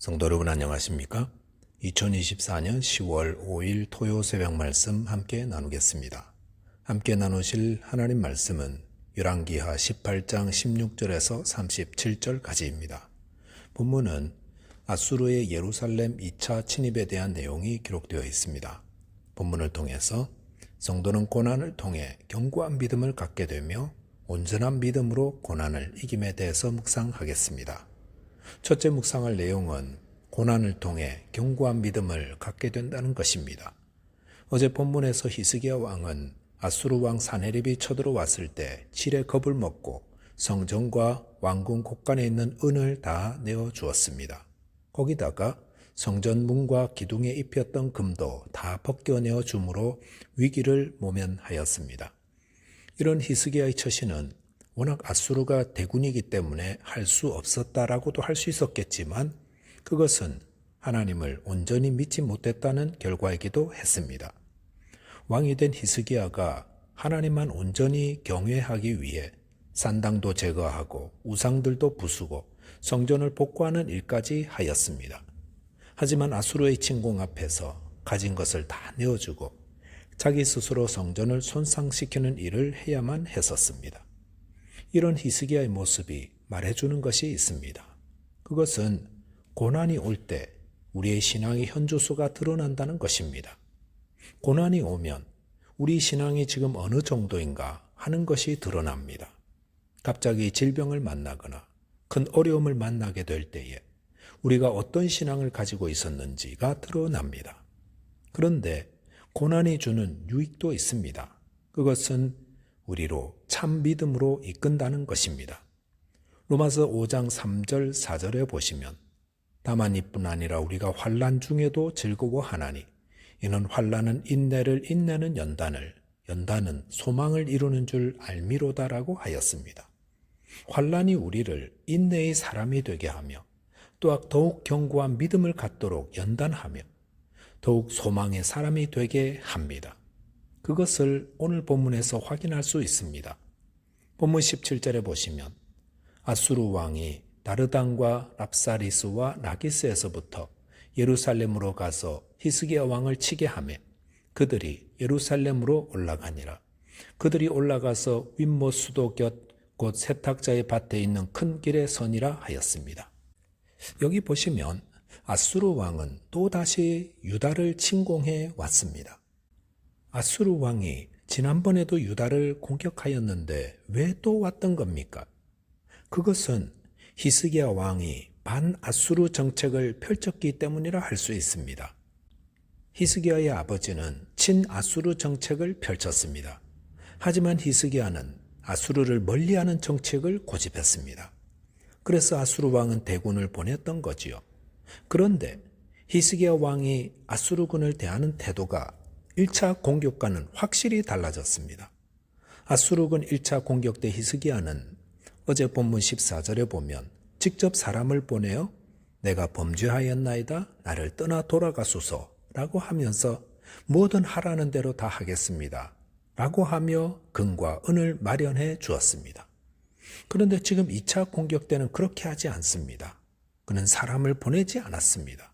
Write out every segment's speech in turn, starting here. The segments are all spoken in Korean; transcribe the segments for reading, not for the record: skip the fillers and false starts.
성도 여러분 안녕하십니까? 2024년 10월 5일 토요 새벽 말씀 함께 나누겠습니다. 함께 나누실 하나님 말씀은 열왕기하 18장 16절에서 37절까지입니다. 본문은 아수르의 예루살렘 2차 침입에 대한 내용이 기록되어 있습니다. 본문을 통해서 성도는 고난을 통해 견고한 믿음을 갖게 되며 온전한 믿음으로 고난을 이김에 대해서 묵상하겠습니다. 첫째 묵상할 내용은 고난을 통해 견고한 믿음을 갖게 된다는 것입니다. 어제 본문에서 히스기야 왕은 아수르 왕 사네립이 쳐들어왔을 때 질의 겁을 먹고 성전과 왕궁 곳간에 있는 은을 다 내어주었습니다. 거기다가 성전 문과 기둥에 입혔던 금도 다 벗겨내어 주므로 위기를 모면하였습니다. 이런 히스기야의 처신은 워낙 아수르가 대군이기 때문에 할 수 없었다라고도 할 수 있었겠지만 그것은 하나님을 온전히 믿지 못했다는 결과이기도 했습니다. 왕이 된 히스기야가 하나님만 온전히 경외하기 위해 산당도 제거하고 우상들도 부수고 성전을 복구하는 일까지 하였습니다. 하지만 아수르의 침공 앞에서 가진 것을 다 내어주고 자기 스스로 성전을 손상시키는 일을 해야만 했었습니다. 이런 히스기야의 모습이 말해주는 것이 있습니다. 그것은 고난이 올 때 우리의 신앙의 현주소가 드러난다는 것입니다. 고난이 오면 우리 신앙이 지금 어느 정도인가 하는 것이 드러납니다. 갑자기 질병을 만나거나 큰 어려움을 만나게 될 때에 우리가 어떤 신앙을 가지고 있었는지가 드러납니다. 그런데 고난이 주는 유익도 있습니다. 그것은 우리로 참 믿음으로 이끈다는 것입니다. 로마서 5장 3절 4절에 보시면 다만 이뿐 아니라 우리가 환난 중에도 즐거워하나니 이는 환난은 인내를 인내는 연단을 연단은 소망을 이루는 줄 알미로다라고 하였습니다. 환난이 우리를 인내의 사람이 되게 하며 또한 더욱 견고한 믿음을 갖도록 연단하며 더욱 소망의 사람이 되게 합니다. 그것을 오늘 본문에서 확인할 수 있습니다. 본문 17절에 보시면 아수르 왕이 다르단과 랍사리스와 라기스에서부터 예루살렘으로 가서 히스기야 왕을 치게 하매 그들이 예루살렘으로 올라가니라. 그들이 올라가서 윗못 수도 곁 곧 세탁자의 밭에 있는 큰 길에 서니라 하였습니다. 여기 보시면 아수르 왕은 또다시 유다를 침공해 왔습니다. 아수르 왕이 지난번에도 유다를 공격하였는데 왜 또 왔던 겁니까? 그것은 히스기야 왕이 반아수르 정책을 펼쳤기 때문이라 할 수 있습니다. 히스기야의 아버지는 친아수르 정책을 펼쳤습니다. 하지만 히스기야는 아수르를 멀리하는 정책을 고집했습니다. 그래서 아수르 왕은 대군을 보냈던 거지요. 그런데 히스기야 왕이 아수르군을 대하는 태도가 1차 공격과는 확실히 달라졌습니다. 아수르군 1차 공격 때 히스기야는 어제 본문 14절에 보면 직접 사람을 보내어 내가 범죄하였나이다 나를 떠나 돌아가소서 라고 하면서 뭐든 하라는 대로 다 하겠습니다 라고 하며 금과 은을 마련해 주었습니다. 그런데 지금 2차 공격 때는 그렇게 하지 않습니다. 그는 사람을 보내지 않았습니다.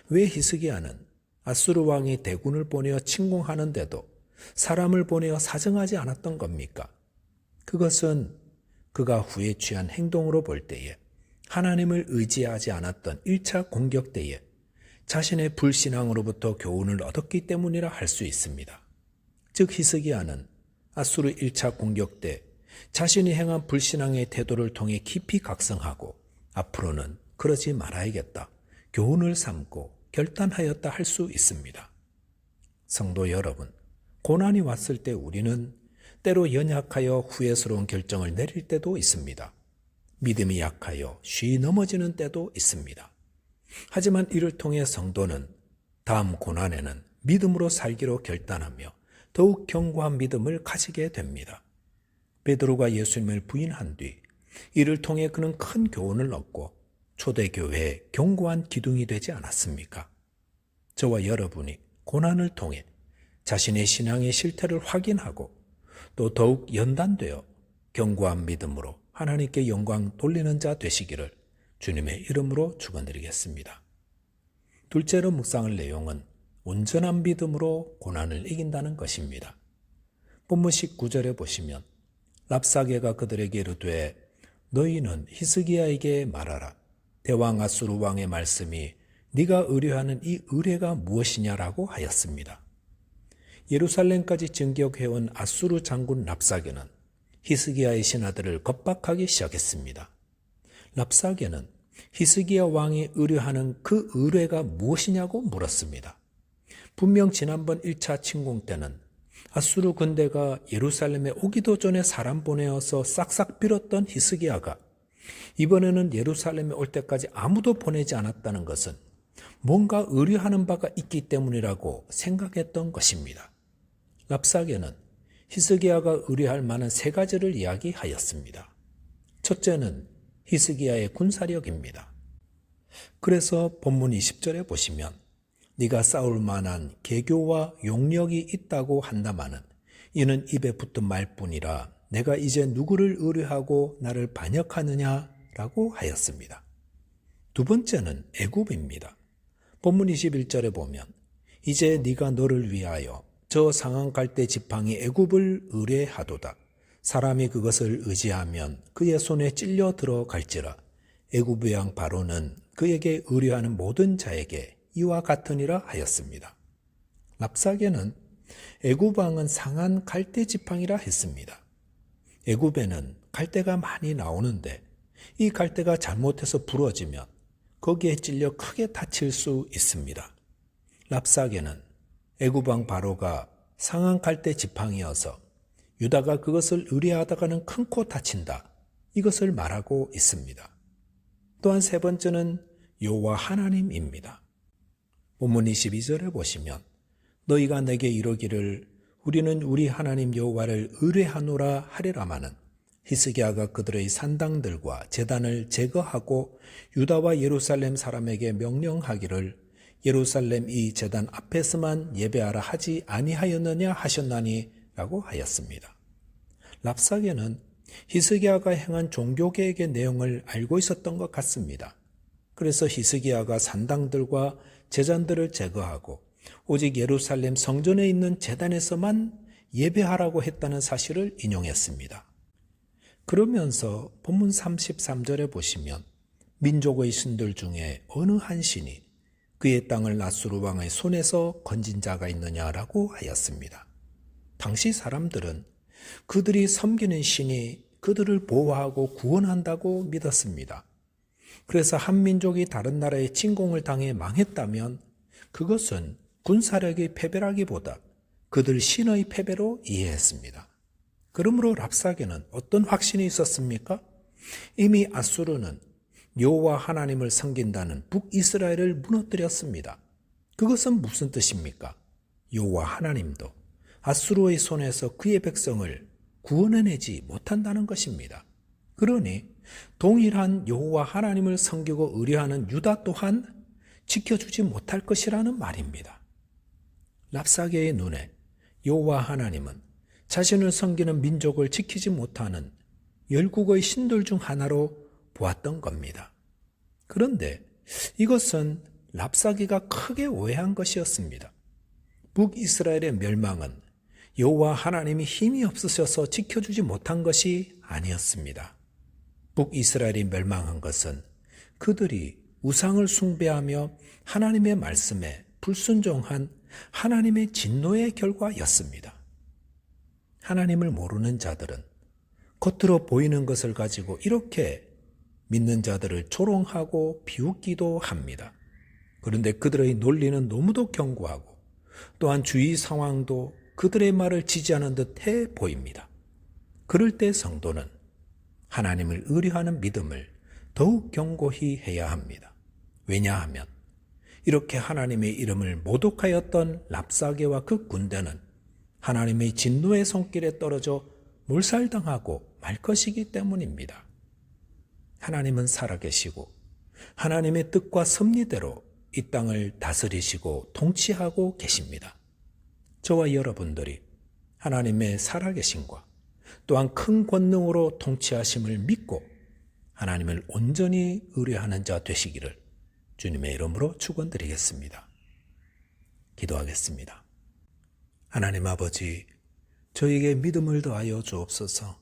왜 히스기야는 아수르 왕이 대군을 보내어 침공하는데도 사람을 보내어 사정하지 않았던 겁니까? 그것은 그가 후에 취한 행동으로 볼 때에 하나님을 의지하지 않았던 1차 공격 때에 자신의 불신앙으로부터 교훈을 얻었기 때문이라 할 수 있습니다. 즉 히스기야는 아수르 1차 공격 때 자신이 행한 불신앙의 태도를 통해 깊이 각성하고 앞으로는 그러지 말아야겠다. 교훈을 삼고 결단하였다 할 수 있습니다. 성도 여러분, 고난이 왔을 때 우리는 때로 연약하여 후회스러운 결정을 내릴 때도 있습니다. 믿음이 약하여 쉬이 넘어지는 때도 있습니다. 하지만 이를 통해 성도는 다음 고난에는 믿음으로 살기로 결단하며 더욱 견고한 믿음을 가지게 됩니다. 베드로가 예수님을 부인한 뒤 이를 통해 그는 큰 교훈을 얻고 초대교회의 견고한 기둥이 되지 않았습니까? 저와 여러분이 고난을 통해 자신의 신앙의 실태를 확인하고 또 더욱 연단되어 견고한 믿음으로 하나님께 영광 돌리는 자 되시기를 주님의 이름으로 축원드리겠습니다. 둘째로 묵상할 내용은 온전한 믿음으로 고난을 이긴다는 것입니다. 본문 19절에 보시면 랍사게가 그들에게 이르되 너희는 히스기야에게 말하라. 대왕 아수르 왕의 말씀이 네가 의뢰하는 이 의뢰가 무엇이냐라고 하였습니다. 예루살렘까지 진격해온 아수르 장군 랍사게는 히스기야의 신하들을 겁박하기 시작했습니다. 랍사게는 히스기야 왕이 의뢰하는 그 의뢰가 무엇이냐고 물었습니다. 분명 지난번 1차 침공 때는 아수르 군대가 예루살렘에 오기도 전에 사람 보내어서 싹싹 빌었던 히스기야가 이번에는 예루살렘에 올 때까지 아무도 보내지 않았다는 것은 뭔가 의뢰하는 바가 있기 때문이라고 생각했던 것입니다. 랍사게는 히스기야가 의뢰할 만한 세 가지를 이야기하였습니다. 첫째는 히스기야의 군사력입니다. 그래서 본문 20절에 보시면 네가 싸울 만한 계교와 용력이 있다고 한다마는 이는 입에 붙은 말뿐이라 내가 이제 누구를 의뢰하고 나를 반역하느냐라고 하였습니다. 두 번째는 애굽입니다. 본문 21절에 보면 이제 네가 너를 위하여 저 상한 갈대 지팡이 애굽을 의뢰하도다. 사람이 그것을 의지하면 그의 손에 찔려 들어갈지라. 애굽의 왕 바로는 그에게 의뢰하는 모든 자에게 이와 같으니라 하였습니다. 랍사게는 애굽 왕은 상한 갈대 지팡이라 했습니다. 애굽에는 갈대가 많이 나오는데 이 갈대가 잘못해서 부러지면 거기에 찔려 크게 다칠 수 있습니다. 랍사게는 애굽 왕 바로가 상한 갈대 지팡이여서 유다가 그것을 의뢰하다가는 큰 코 다친다. 이것을 말하고 있습니다. 또한 세 번째는 여호와 하나님입니다. 본문 22절에 보시면 너희가 내게 이르기를 우리는 우리 하나님 여호와를 의뢰하노라 하리라마는 히스기야가 그들의 산당들과 제단을 제거하고 유다와 예루살렘 사람에게 명령하기를 예루살렘 이 제단 앞에서만 예배하라 하지 아니하였느냐 하셨나니 라고 하였습니다. 랍사게는 히스기야가 행한 종교개혁의 내용을 알고 있었던 것 같습니다. 그래서 히스기야가 산당들과 제단들을 제거하고 오직 예루살렘 성전에 있는 제단에서만 예배하라고 했다는 사실을 인용했습니다. 그러면서 본문 33절에 보시면 민족의 신들 중에 어느 한 신이 그의 땅을 아수르 왕의 손에서 건진 자가 있느냐라고 하였습니다. 당시 사람들은 그들이 섬기는 신이 그들을 보호하고 구원한다고 믿었습니다. 그래서 한 민족이 다른 나라에 침공을 당해 망했다면 그것은 군사력의 패배라기보다 그들 신의 패배로 이해했습니다. 그러므로 랍사게는 어떤 확신이 있었습니까? 이미 아수르는 여호와 하나님을 섬긴다는 북이스라엘을 무너뜨렸습니다. 그것은 무슨 뜻입니까? 여호와 하나님도 아수르의 손에서 그의 백성을 구원해내지 못한다는 것입니다. 그러니 동일한 여호와 하나님을 섬기고 의뢰하는 유다 또한 지켜주지 못할 것이라는 말입니다. 랍사게의 눈에 여호와 하나님은 자신을 섬기는 민족을 지키지 못하는 열국의 신들 중 하나로 보았던 겁니다. 그런데 이것은 랍사게가 크게 오해한 것이었습니다. 북이스라엘의 멸망은 여호와 하나님이 힘이 없으셔서 지켜주지 못한 것이 아니었습니다. 북이스라엘이 멸망한 것은 그들이 우상을 숭배하며 하나님의 말씀에 불순종한 하나님의 진노의 결과였습니다. 하나님을 모르는 자들은 겉으로 보이는 것을 가지고 이렇게 믿는 자들을 조롱하고 비웃기도 합니다. 그런데 그들의 논리는 너무도 견고하고 또한 주위 상황도 그들의 말을 지지하는 듯해 보입니다. 그럴 때 성도는 하나님을 의뢰하는 믿음을 더욱 견고히 해야 합니다. 왜냐하면 이렇게 하나님의 이름을 모독하였던 랍사게와 그 군대는 하나님의 진노의 손길에 떨어져 몰살당하고 말 것이기 때문입니다. 하나님은 살아계시고 하나님의 뜻과 섭리대로 이 땅을 다스리시고 통치하고 계십니다. 저와 여러분들이 하나님의 살아계심과 또한 큰 권능으로 통치하심을 믿고 하나님을 온전히 의뢰하는 자 되시기를 주님의 이름으로 축원드리겠습니다. 기도하겠습니다. 하나님 아버지, 저에게 믿음을 더하여 주옵소서.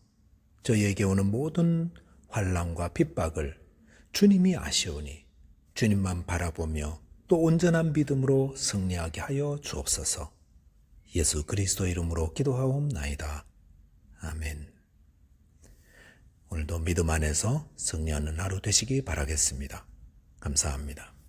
저희에게 오는 모든 환난과 핍박을 주님이 아시오니 주님만 바라보며 또 온전한 믿음으로 승리하게 하여 주옵소서. 예수 그리스도 이름으로 기도하옵나이다. 아멘. 오늘도 믿음 안에서 승리하는 하루 되시기 바라겠습니다. 감사합니다.